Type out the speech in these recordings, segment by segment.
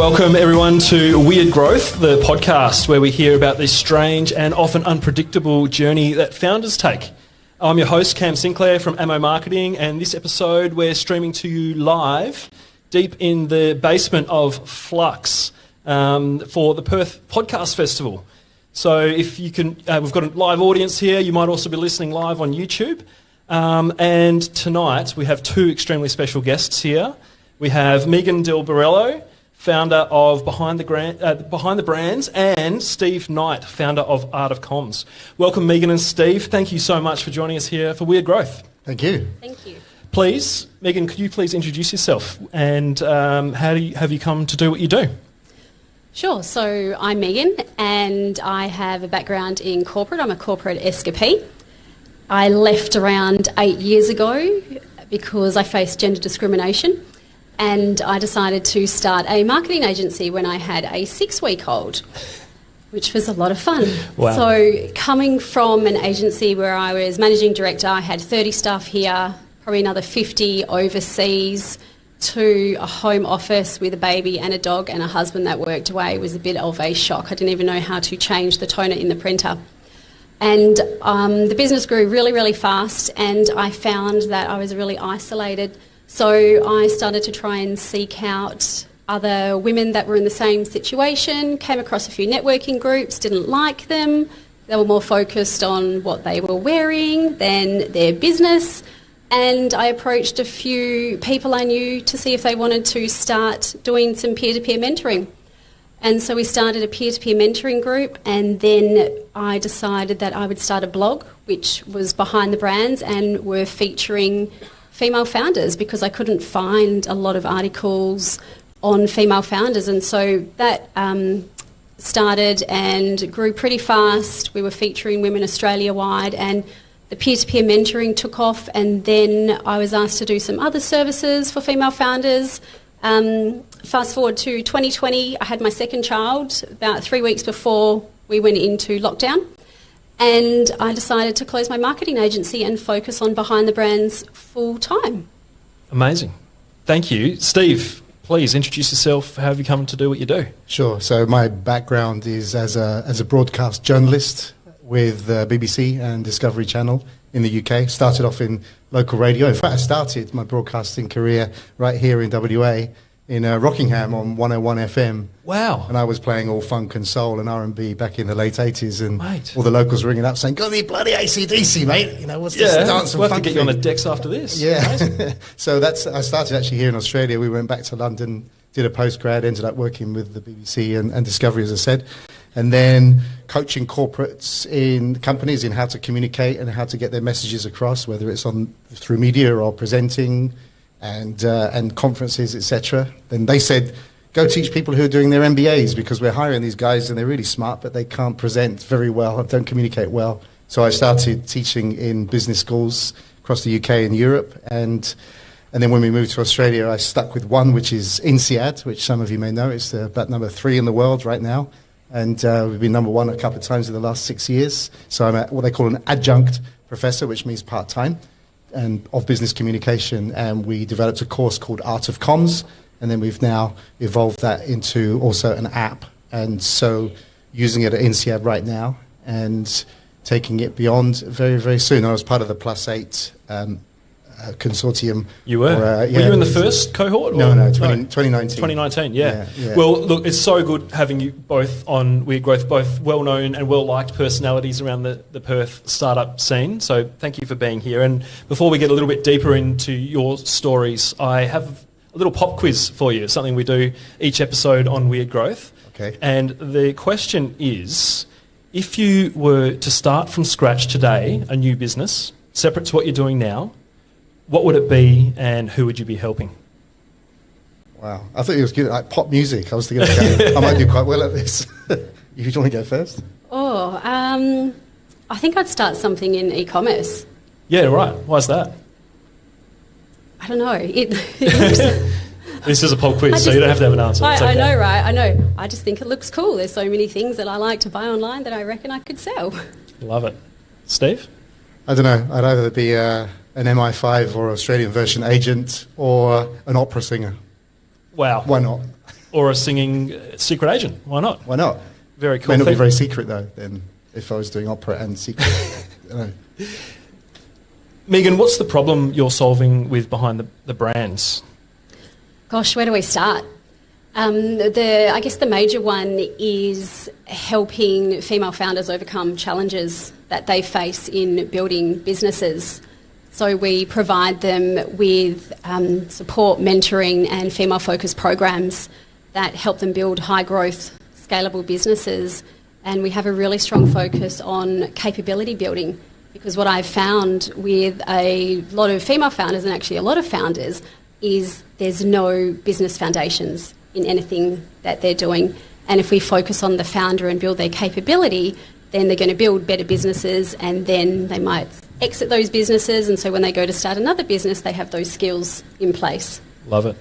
Welcome everyone to Weird Growth, the podcast where we hear about this strange and often unpredictable journey that founders take. I'm your host, Cam Sinclair from Ammo Marketing, and this episode we're streaming to you live deep in the basement of Flux for the Perth Podcast Festival. So if you can, we've got a live audience here. You might also be listening live on YouTube. And tonight we have two extremely special guests here. We have Megan Del Borrello, founder of Behind the Brands, and Steve Knight, founder of Art of Comms. Welcome, Megan and Steve. Thank you so much for joining us here for Weird Growth. Thank you. Thank you. Please, Megan, could you please introduce yourself and have you come to do what you do? Sure. So I'm Megan, and I have a background in corporate. I'm a corporate escapee. I left around 8 years ago because I faced gender discrimination. And I decided to start a marketing agency when I had a 6-week-old, which was a lot of fun. Wow. So coming from an agency where I was managing director, I had 30 staff here, probably another 50 overseas, to a home office with a baby and a dog and a husband that worked away was a bit of a shock. I didn't even know how to change the toner in the printer. And the business grew really, really fast, and I found that I was really isolated. So I started to try and seek out other women that were in the same situation, came across a few networking groups, didn't like them. They were more focused on what they were wearing than their business. And I approached a few people I knew to see if they wanted to start doing some peer-to-peer mentoring. And so we started a peer-to-peer mentoring group, and then I decided that I would start a blog, which was Behind the Brands, and were featuring female founders because I couldn't find a lot of articles on female founders. And so that started and grew pretty fast. We were featuring women Australia-wide, and the peer-to-peer mentoring took off, and then I was asked to do some other services for female founders. Fast forward to 2020, I had my second child about 3 weeks before we went into lockdown. And I decided to close my marketing agency and focus on Behind the Brands full time. Amazing. Thank you. Steve, please introduce yourself. How have you come to do what you do? Sure. So my background is as a broadcast journalist with BBC and Discovery Channel in the UK. Started off in local radio. In fact, I started my broadcasting career right here in WA in Rockingham on 101 FM. Wow. And I was playing all funk and soul and R&B back in the late 80s, and Mate. all the locals ringing up saying, "Got any bloody AC/DC, mate? You know, what's this dance and we'll have funk to get you on thing?" the decks after this. Yeah. So I started actually here in Australia. We went back to London, did a postgrad, ended up working with the BBC and Discovery, as I said, and then coaching corporates in companies in how to communicate and how to get their messages across, whether it's through media or presenting and conferences, etc. Then they said, go teach people who are doing their MBAs, because we're hiring these guys and they're really smart, but they can't present very well and don't communicate well. So I started teaching in business schools across the UK and Europe, and then when we moved to Australia, I stuck with one, which is INSEAD, which some of you may know. It's about number 3 in the world right now, and we've been number 1 a couple of times in the last 6 years. So I'm what they call an adjunct professor, which means part-time, and of business communication, and we developed a course called Art of Comms, and then we've now evolved that into also an app, and so using it at INSEAD right now and taking it beyond very, very soon. I was part of the Plus 8 consortium. You were? Were you in the first cohort? No, 2019. 2019, yeah. Well, look, it's so good having you both on Weird Growth, both well-known and well-liked personalities around the Perth startup scene. So thank you for being here. And before we get a little bit deeper into your stories, I have a little pop quiz for you. It's something we do each episode on Weird Growth. Okay. And the question is, if you were to start from scratch today, a new business, separate to what you're doing now, what would it be, and who would you be helping? Wow. I thought you was good at like pop music. I was thinking, okay, I might do quite well at this. You want to go first? I think I'd start something in e-commerce. Yeah, right. Why's that? I don't know. It looks... This is a pop quiz, so you don't have to have an answer. I know, right? I know. I just think it looks cool. There's so many things that I like to buy online that I reckon I could sell. Love it. Steve? I don't know. I'd either be an MI5 or Australian version agent or an opera singer. Wow. Why not? or a singing secret agent. Why not? Why not? Very cool. May not be thing. very secret though. Then if I was doing opera and secret, you know. Megan, what's the problem you're solving with behind the brands? Gosh, where do we start? I guess the major one is helping female founders overcome challenges that they face in building businesses. So we provide them with support, mentoring and female-focused programs that help them build high-growth, scalable businesses. And we have a really strong focus on capability building, because what I've found with a lot of female founders, and actually a lot of founders, is there's no business foundations in anything that they're doing. And if we focus on the founder and build their capability, then they're going to build better businesses, and then they might exit those businesses. And so when they go to start another business, they have those skills in place. Love it.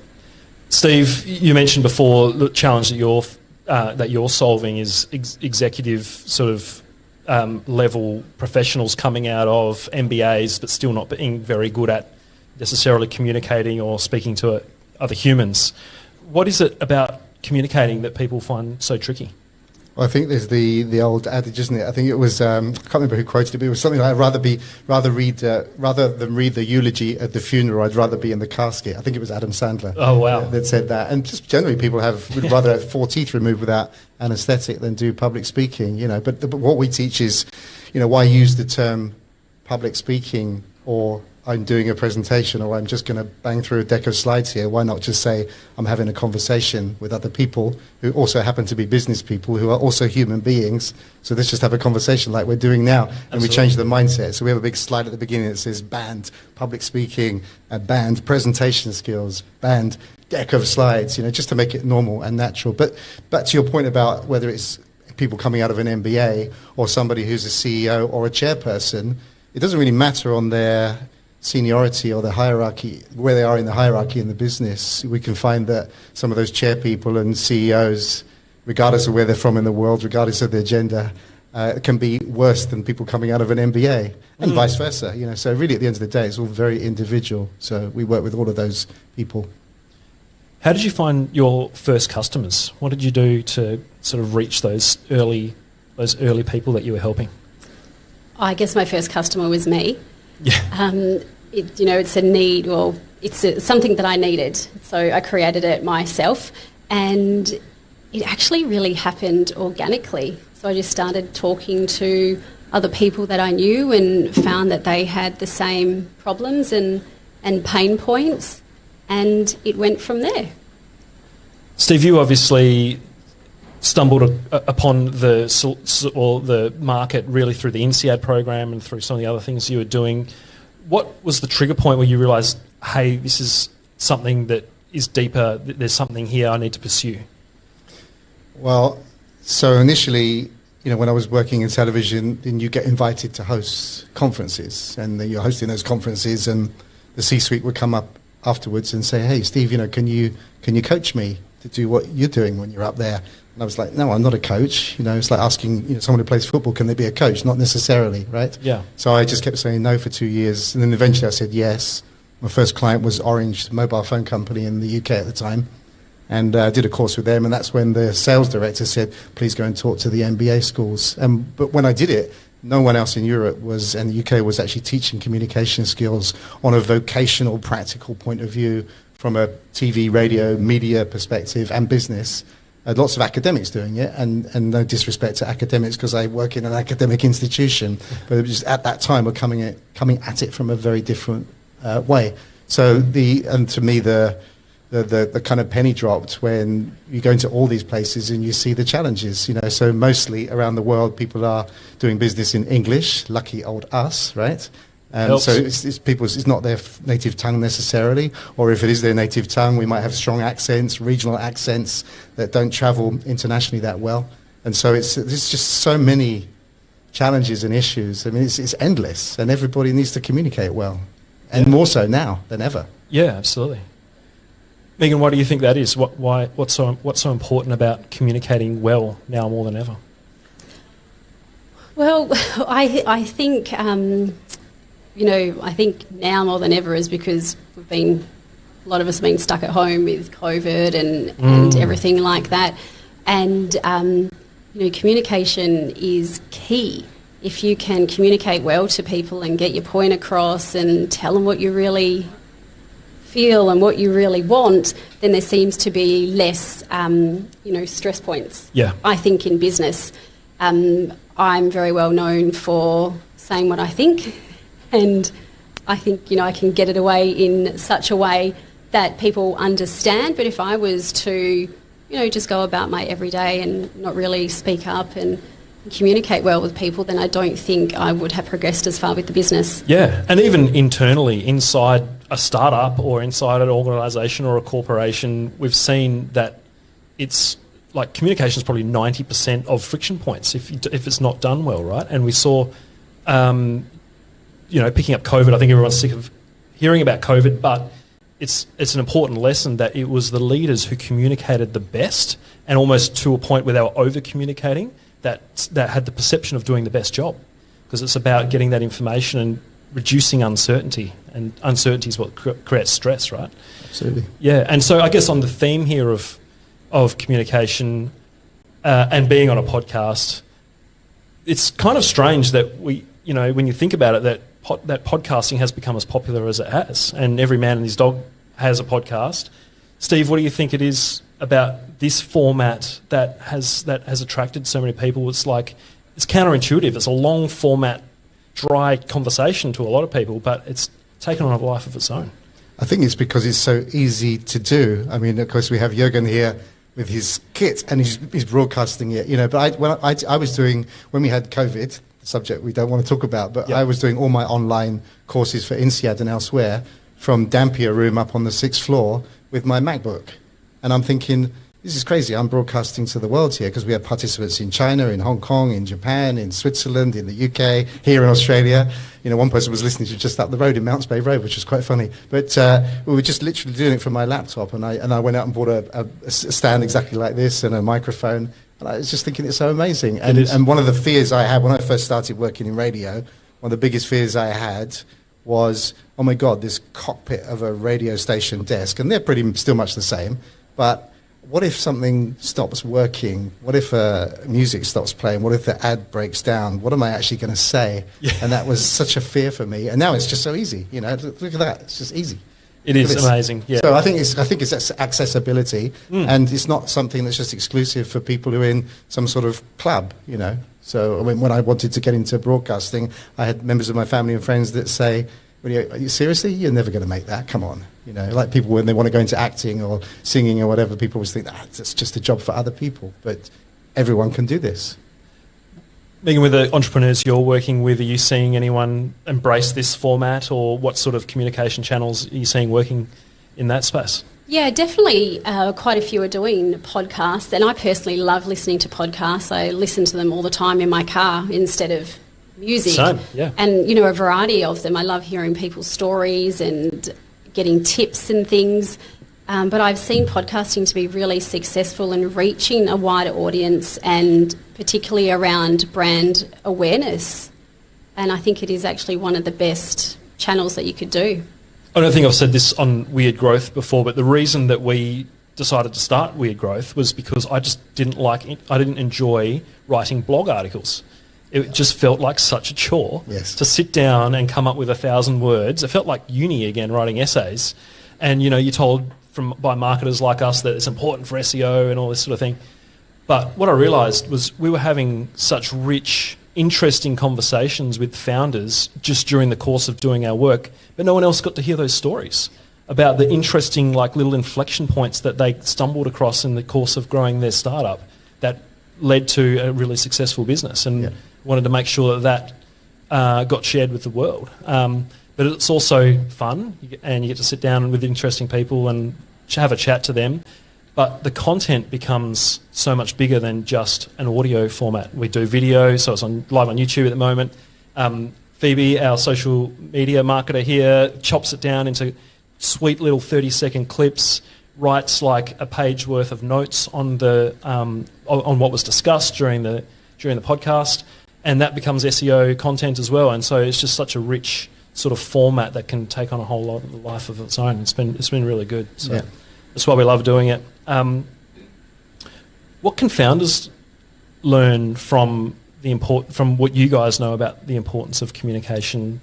Steve, you mentioned before the challenge that you're solving is executive sort of level professionals coming out of MBAs but still not being very good at necessarily communicating or speaking to other humans. What is it about communicating that people find so tricky? Well, I think there's the old adage, isn't it? I think it was I can't remember who quoted it, but it was something like rather than read the eulogy at the funeral, I'd rather be in the casket. I think it was Adam Sandler. Oh wow, that said that. And just generally, people would rather have 4 teeth removed without anaesthetic than do public speaking. You know, but what we teach is, you know, why use the term public speaking, or I'm doing a presentation, or I'm just going to bang through a deck of slides here. Why not just say I'm having a conversation with other people who also happen to be business people who are also human beings. So let's just have a conversation like we're doing now. And Absolutely. We change the mindset. So we have a big slide at the beginning that says banned public speaking, banned presentation skills, banned deck of slides, you know, just to make it normal and natural. But back to your point about whether it's people coming out of an MBA or somebody who's a CEO or a chairperson, it doesn't really matter on their seniority or the hierarchy, where they are in the hierarchy in the business. We can find that some of those chair people and CEOs, regardless of where they're from in the world, regardless of their gender, can be worse than people coming out of an MBA, and vice versa. You know, so really, at the end of the day, it's all very individual. So we work with all of those people. How did you find your first customers? What did you do to sort of reach those early people that you were helping? I guess my first customer was me. Yeah. It's a need, or it's something that I needed. So I created it myself, and it actually really happened organically. So I just started talking to other people that I knew and found that they had the same problems and pain points, and it went from there. Steve, you obviously stumbled upon the market really through the INSEAD program and through some of the other things you were doing. What was the trigger point where you realised, hey, this is something that is deeper, there's something here I need to pursue? Well, so initially, you know, when I was working in television, then you get invited to host conferences, and then you're hosting those conferences, and the C-suite would come up afterwards and say, hey, Steve, you know, can you coach me to do what you're doing when you're up there? And I was like, no, I'm not a coach. You know, it's like asking, you know, someone who plays football, can they be a coach? Not necessarily, right? Yeah. So I just kept saying no for 2 years. And then eventually I said yes. My first client was Orange, mobile phone company in the UK at the time. And I did a course with them. And that's when the sales director said, please go and talk to the MBA schools. But when I did it, no one else in Europe and the UK was actually teaching communication skills on a vocational, practical point of view from a TV, radio, media perspective and business. Lots of academics doing it, and no disrespect to academics because I work in an academic institution, but it was just at that time we're coming at it from a very different way. So to me the kind of penny dropped when you go into all these places and you see the challenges. You know, so mostly around the world people are doing business in English. Lucky old us, right? And so it's not their native tongue necessarily, or if it is their native tongue, we might have strong accents, regional accents that don't travel internationally that well. And so there's just so many challenges and issues. I mean, it's endless, and everybody needs to communicate well, and more so now than ever. Yeah, absolutely. Megan, why do you think that is? What's so important about communicating well now more than ever? Well, I think. I think now more than ever is because we've been a lot of us have been stuck at home with COVID and everything like that. And, communication is key. If you can communicate well to people and get your point across and tell them what you really feel and what you really want, then there seems to be less, stress points. Yeah. I think in business, I'm very well known for saying what I think, and I think, I can get it away in such a way that people understand. But if I was to, just go about my everyday and not really speak up and communicate well with people, then I don't think I would have progressed as far with the business. Yeah, and even internally, inside a startup or inside an organisation or a corporation, we've seen that it's like communication is probably 90% of friction points if it's not done well, right? And we saw, picking up COVID, I think everyone's sick of hearing about COVID, but it's an important lesson that it was the leaders who communicated the best, and almost to a point where they were over-communicating, that had the perception of doing the best job, because it's about getting that information and reducing uncertainty, and uncertainty is what creates stress, right? Absolutely. Yeah, and so I guess on the theme here of communication and being on a podcast, it's kind of strange that when you think about it, that podcasting has become as popular as it has, and every man and his dog has a podcast. Steve, what do you think it is about this format that has attracted so many people? It's counterintuitive. It's a long format, dry conversation to a lot of people, but it's taken on a life of its own. I think it's because it's so easy to do. I mean, of course, we have Jürgen here with his kit, and he's broadcasting it. But I was doing, when we had COVID, the subject we don't want to talk about, but I was doing all my online courses for INSEAD and elsewhere from Dampier room up on the 6th floor with my MacBook. And I'm thinking, this is crazy. I'm broadcasting to the world here, because we have participants in China, in Hong Kong, in Japan, in Switzerland, in the UK, here in Australia. One person was listening to just up the road in Mounts Bay Road, which was quite funny. But we were just literally doing it from my laptop, and I went out and bought a stand exactly like this and a microphone. And I was just thinking, it's so amazing. And one of the fears I had when I first started working in radio, one of the biggest fears I had was, oh my God, this cockpit of a radio station desk, and they're pretty still much the same, but what if something stops working? What if music stops playing? What if the ad breaks down? What am I actually going to say? Yeah. And that was such a fear for me. And now it's just so easy. Look at that. It's just easy. It is amazing. Yeah. So I think it's accessibility, and it's not something that's just exclusive for people who are in some sort of club. So when I wanted to get into broadcasting, I had members of my family and friends that say, are you seriously? You're never going to make that. Come on. Like people when they want to go into acting or singing or whatever, people always think that's just a job for other people. But everyone can do this. Megan, with the entrepreneurs you're working with, are you seeing anyone embrace this format, or what sort of communication channels are you seeing working in that space? Yeah, definitely quite a few are doing podcasts, and I personally love listening to podcasts. I listen to them all the time in my car instead of music. Same, yeah. And, a variety of them. I love hearing people's stories and getting tips and things. But I've seen podcasting to be really successful in reaching a wider audience, and particularly around brand awareness. And I think it is actually one of the best channels that you could do. I don't think I've said this on Weird Growth before, but the reason that we decided to start Weird Growth was because I just didn't enjoy writing blog articles. It just felt like such a chore to sit down and come up with 1,000 words. It felt like uni again, writing essays. And, you're told by marketers like us that it's important for SEO and all this sort of thing. But what I realised was we were having such rich, interesting conversations with founders just during the course of doing our work, but no one else got to hear those stories about the interesting little inflection points that they stumbled across in the course of growing their startup that led to a really successful business, and wanted to make sure that got shared with the world. But it's also fun, and you get to sit down with interesting people and have a chat to them. But the content becomes so much bigger than just an audio format. We do video, so it's live on YouTube at the moment. Phoebe, our social media marketer here, chops it down into sweet little 30-second clips, writes like a page worth of notes on on what was discussed during the podcast, and that becomes SEO content as well. And so it's just such a rich sort of format that can take on a whole lot of the life of its own. It's been really good. So that's why we love doing it. What can founders learn from what you guys know about the importance of communication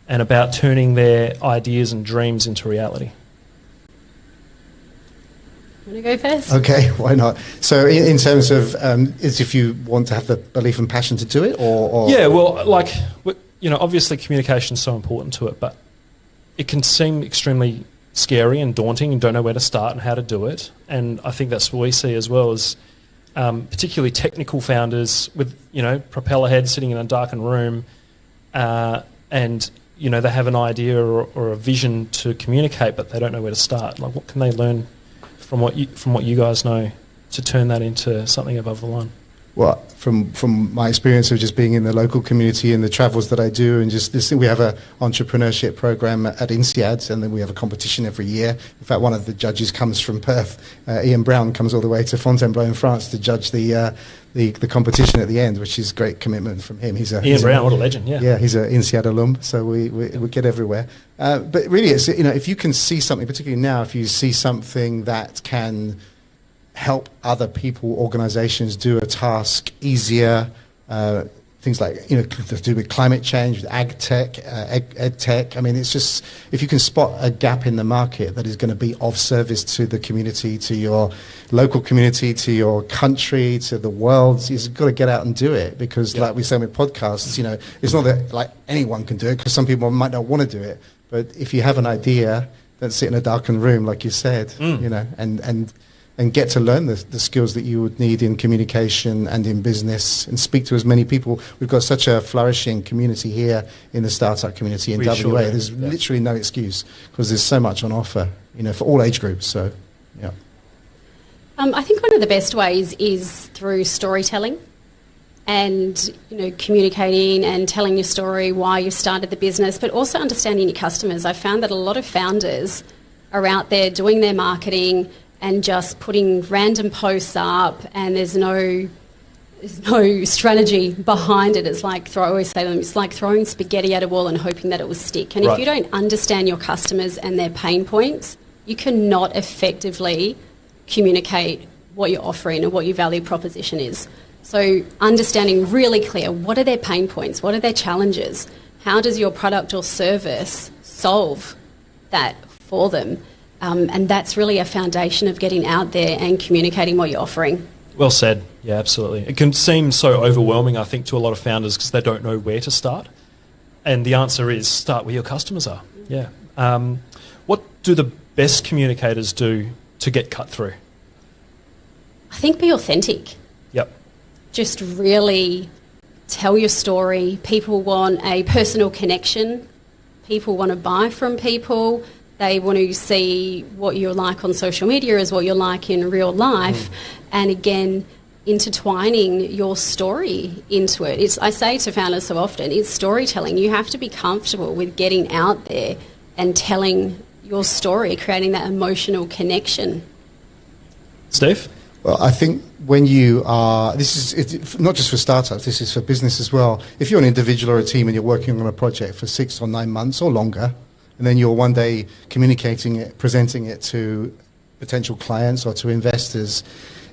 and about turning their ideas and dreams into reality? Want to go first? Okay, why not? So in terms of, is if you want to have the belief and passion to do it, or Yeah, well, like, obviously communication is so important to it, but it can seem extremely scary and daunting and don't know where to start and how to do it. And I think that's what we see as well as particularly technical founders with, propeller heads sitting in a darkened room and, they have an idea or a vision to communicate, but they don't know where to start. Like, what can they learn from what you guys know to turn that into something above the line? Well, from my experience of just being in the local community and the travels that I do, and just this, we have an entrepreneurship program at INSEAD, and then we have a competition every year. In fact, one of the judges comes from Perth. Ian Brown comes all the way to Fontainebleau in France to judge the competition at the end, which is great commitment from him. Ian Brown, what a legend! Yeah, he's an INSEAD alum, so we get everywhere. But really, it's if you can see something, particularly now, if you see something that can help other people, organizations do a task easier, things like, to do with climate change, with ag tech, ed tech. I mean, it's just, if you can spot a gap in the market that is going to be of service to the community, to your local community, to your country, to the world, you've got to get out and do it. Because like we say with podcasts, it's not that like anyone can do it, because some people might not want to do it. But if you have an idea, don't sit in a darkened room, like you said, and get to learn the skills that you would need in communication and in business, and speak to as many people. We've got such a flourishing community here in the startup community in WA. Sure, there's literally no excuse, because there's so much on offer, for all age groups. So, yeah. I think one of the best ways is through storytelling and, communicating and telling your story, why you started the business, but also understanding your customers. I found that a lot of founders are out there doing their marketing and just putting random posts up, and there's no strategy behind it. It's like, I always say to them, it's like throwing spaghetti at a wall and hoping that it will stick. And if you don't understand your customers and their pain points, you cannot effectively communicate what you're offering and what your value proposition is. So understanding really clear, what are their pain points? What are their challenges? How does your product or service solve that for them? And that's really a foundation of getting out there and communicating what you're offering. Well said. Yeah, absolutely. It can seem so overwhelming, I think, to a lot of founders because they don't know where to start. And the answer is start where your customers are. Yeah. What do the best communicators do to get cut through? I think be authentic. Yep. Just really tell your story. People want a personal connection. People want to buy from people. They want to see what you're like on social media as what you're like in real life. And again, intertwining your story into it. I say to founders so often, it's storytelling. You have to be comfortable with getting out there and telling your story, creating that emotional connection. Steve? Well, I think when you are, it's not just for startups, this is for business as well. If you're an individual or a team and you're working on a project for 6 or 9 months or longer, and then you're one day communicating it, presenting it to potential clients or to investors,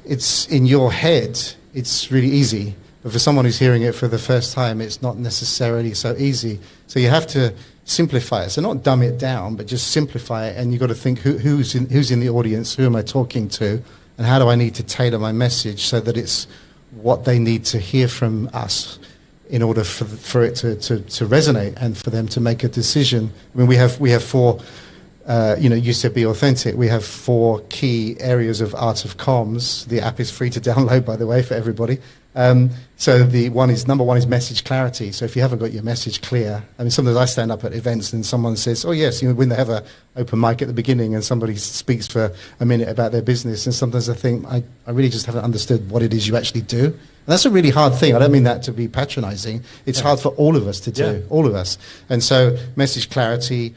it's in your head, it's really easy. But for someone who's hearing it for the first time, it's not necessarily so easy. So you have to simplify it. So not dumb it down, but just simplify it. And you've got to think who's in the audience, who am I talking to, and how do I need to tailor my message so that it's what they need to hear from us in order for it to resonate and for them to make a decision. I mean, we have 4, you said be authentic. We have 4 key areas of art of comms. The app is free to download, by the way, for everybody. So number one is message clarity. So if you haven't got your message clear, I mean, sometimes I stand up at events and someone says, oh yes, when they have an open mic at the beginning and somebody speaks for a minute about their business, and sometimes I think, I really just haven't understood what it is you actually do. And that's a really hard thing. I don't mean that to be patronizing. It's hard for all of us to do, all of us. And so message clarity,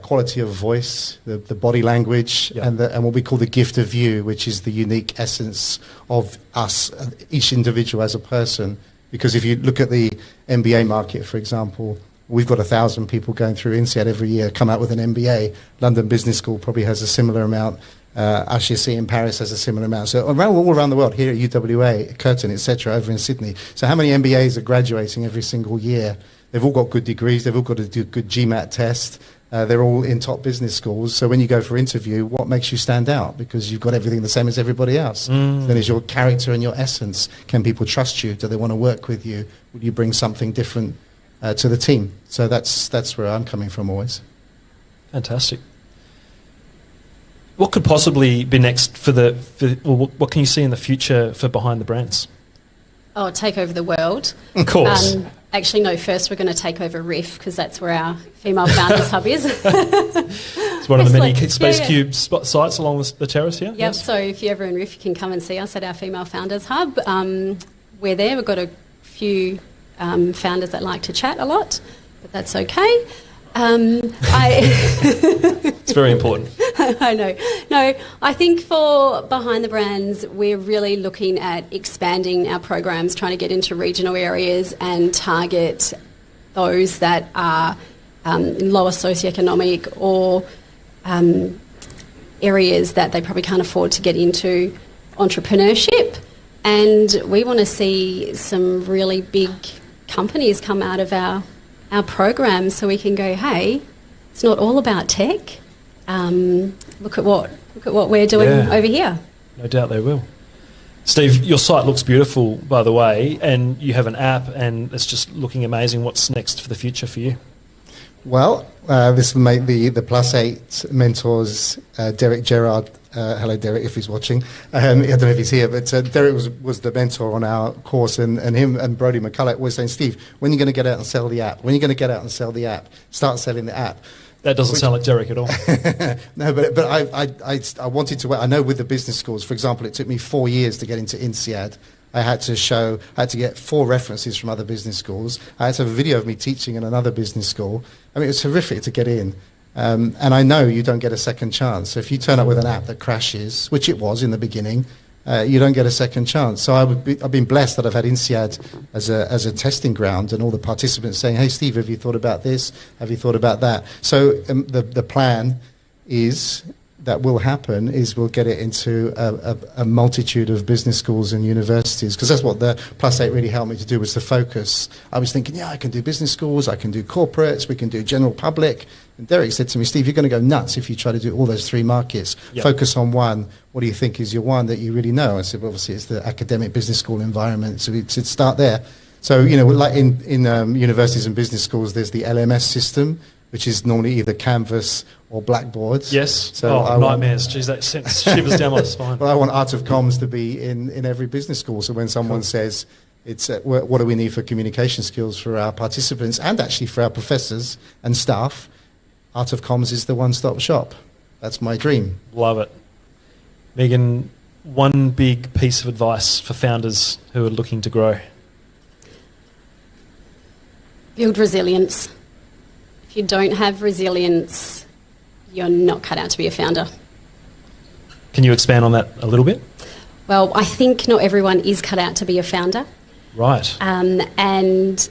quality of voice, the body language, and what we call the gift of you, which is the unique essence of us, each individual as a person. Because if you look at the MBA market, for example, We've got 1,000 people going through INSEAD every year, come out with an MBA. London Business School probably has a similar amount. HEC in Paris has a similar amount. So all around the world, here at UWA, Curtin, etc., over in Sydney. So how many MBAs are graduating every single year? They've all got good degrees. They've all got to do good GMAT test. They're all in top business schools. So when you go for interview, what makes you stand out? Because you've got everything the same as everybody else. Then is your character and your essence. Can people trust you? Do they want to work with you? Will you bring something different to the team? So that's where I'm coming from always. Fantastic. What could possibly be next what can you see in the future for Behind the Brands? Oh, take over the world. Of course. Actually, no, first we're going to take over Riff, because that's where our female founders hub is. It's one of the many Space Cube sites along the terrace here. Yep, yes. So if you're ever in Riff, you can come and see us at our female founders hub. We're there. We've got a few founders that like to chat a lot, but that's okay. It's very important. I know. No, I think for Behind the Brands, we're really looking at expanding our programs, trying to get into regional areas and target those that are in lower socioeconomic or areas that they probably can't afford to get into entrepreneurship. And we want to see some really big companies come out of our program, so we can go, hey, it's not all about tech. Look at what we're doing over here. No doubt they will. Steve, your site looks beautiful, by the way, and you have an app, and it's just looking amazing. What's next for the future for you? Well, this will make the Plus 8 mentors, Derek Gerard. Hello, Derek, if he's watching. I don't know if he's here, but Derek was the mentor on our course, and him and Brodie McCulloch were saying, Steve, when are you going to get out and sell the app? When are you going to get out and sell the app? Start selling the app. That doesn't sound like Derek at all. No, but I wanted to. I know with the business schools, for example, it took me 4 years to get into INSEAD. I had to get 4 references from other business schools. I had to have a video of me teaching in another business school. I mean, it's horrific to get in. And I know you don't get a second chance. So if you turn up with an app that crashes, which it was in the beginning, you don't get a second chance. So I've been blessed that I've had INSEAD as a testing ground, and all the participants saying, hey, Steve, have you thought about this? Have you thought about that? So the plan is that will happen is we'll get it into a multitude of business schools and universities, because that's what the Plus 8 really helped me to do, was to focus. I was thinking, I can do business schools, I can do corporates, we can do general public. And Derek said to me, Steve, you're going to go nuts if you try to do all those 3 markets. Yep. Focus on one. What do you think is your one that you really know? I said, well, obviously, it's the academic business school environment. So we should start there. So, like in universities and business schools, there's the LMS system, which is normally either Canvas or Blackboard. Yes. So nightmares. Jeez, that sent shivers down my spine. Well, I want Art of Comms to be in every business school. So when someone says, it's what do we need for communication skills for our participants and actually for our professors and staff, Art of Comms is the one-stop shop. That's my dream. Love it. Megan, one big piece of advice for founders who are looking to grow. Build resilience. If you don't have resilience, you're not cut out to be a founder. Can you expand on that a little bit? Well, I think not everyone is cut out to be a founder. Right. And,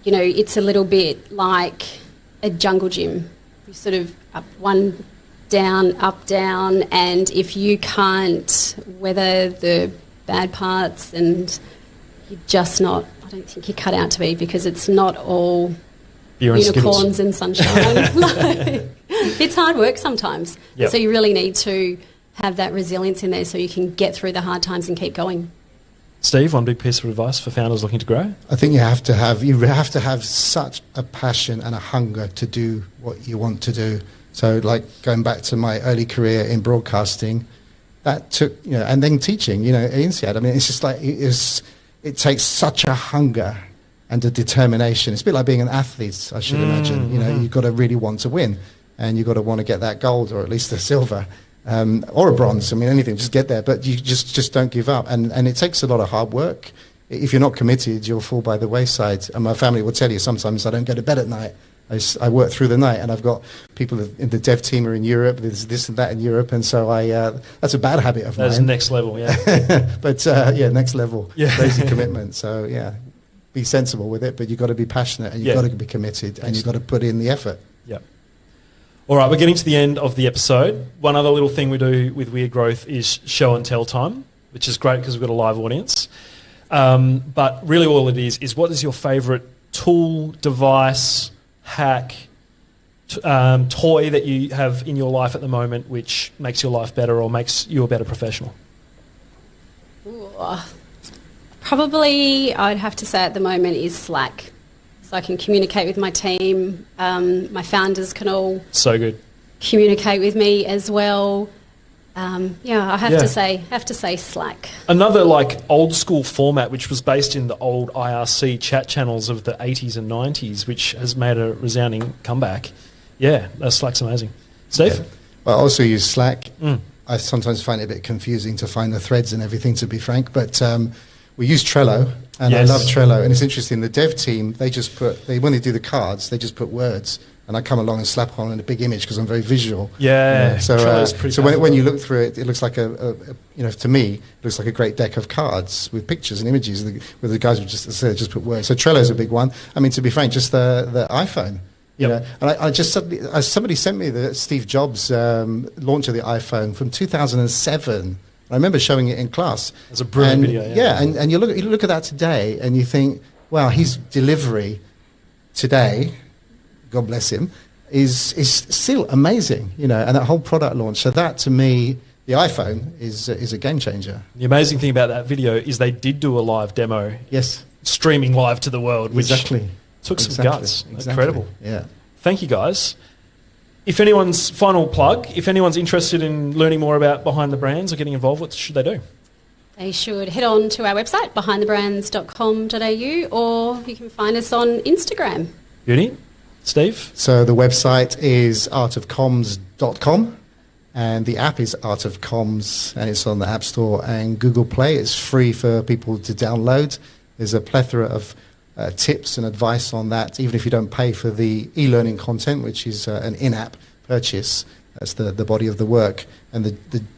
it's a little bit like a jungle gym. You sort of up down, and if you can't weather the bad parts, and you're just not, I don't think you're cut out to be, because it's not all unicorns and sunshine. It's hard work sometimes. Yep. So you really need to have that resilience in there so you can get through the hard times and keep going. Steve, one big piece of advice for founders looking to grow? I think you have to have such a passion and a hunger to do what you want to do. So, like going back to my early career in broadcasting, that took and then teaching, at INSEAD. I mean, it's just like it takes such a hunger and a determination. It's a bit like being an athlete, I should imagine. You've got to really want to win, and you've got to want to get that gold or at least the silver. Or a bronze, anything, just get there. But you just don't give up. And it takes a lot of hard work. If you're not committed, you'll fall by the wayside. And my family will tell you sometimes I don't go to bed at night. I work through the night, and I've got people in the dev team are in Europe, there's this and that in Europe, and so that's a bad habit of mine. That's next level, yeah. But, next level, crazy commitment. So, be sensible with it, but you've got to be passionate and you've got to be committed and you've got to put in the effort. Yeah. All right, we're getting to the end of the episode. One other little thing we do with Weird Growth is show and tell time, which is great because we've got a live audience. But really all it is what is your favourite tool, device, hack, toy that you have in your life at the moment which makes your life better or makes you a better professional? Ooh, probably I'd have to say at the moment is Slack. So I can communicate with my team. My founders can all so good communicate with me as well. I have to say Slack. Another like old school format which was based in the old IRC chat channels of the 80s and 90s, which has made a resounding comeback. Yeah, Slack's amazing. Steve? Yeah. Well, I also use Slack. I sometimes find it a bit confusing to find the threads and everything, to be frank, but we use Trello, and I love Trello. And it's interesting, the dev team, when they do the cards, they just put words, and I come along and slap on a big image because I'm very visual. Yeah. So when you look through it, it looks like to me, it looks like a great deck of cards with pictures and images, where the guys would just put words. So Trello's a big one. I mean, to be frank, just the iPhone. You know, and I just suddenly, somebody sent me the Steve Jobs launch of the iPhone from 2007. I remember showing it in class. It's a brilliant video. And you look at that today, and you think, wow, his delivery today, God bless him, is still amazing. You know, and that whole product launch. So that, to me, the iPhone is a game changer. The amazing thing about that video is they did do a live demo. Yes, streaming live to the world, which exactly took some guts. Exactly. Incredible. Yeah. Thank you, guys. If anyone's if anyone's interested in learning more about Behind the Brands or getting involved, what should they do? They should head on to our website, behindthebrands.com.au, or you can find us on Instagram. Beauty. Steve? So the website is artofcomms.com, and the app is Art of Comms, and it's on the App Store and Google Play. It's free for people to download. There's a plethora of tips and advice on that, even if you don't pay for the e-learning content, which is an in-app purchase. That's the body of the work. And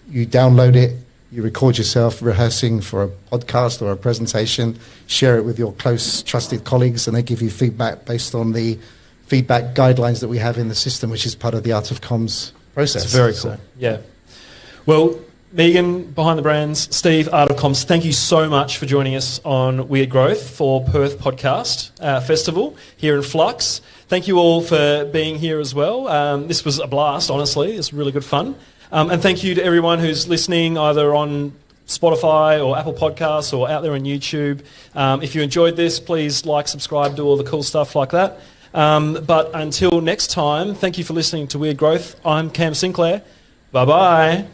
you download it, you record yourself rehearsing for a podcast or a presentation, share it with your close, trusted colleagues, and they give you feedback based on the feedback guidelines that we have in the system, which is part of the Art of Comms process. It's very cool. Yeah. Well, Megan, Behind the Brands, Steve, Art of Comms, thank you so much for joining us on Weird Growth for Perth Podcast Festival here in Flux. Thank you all for being here as well. This was a blast, honestly. It's really good fun. And thank you to everyone who's listening either on Spotify or Apple Podcasts or out there on YouTube. If you enjoyed this, please like, subscribe, do all the cool stuff like that. But until next time, thank you for listening to Weird Growth. I'm Cam Sinclair. Bye-bye.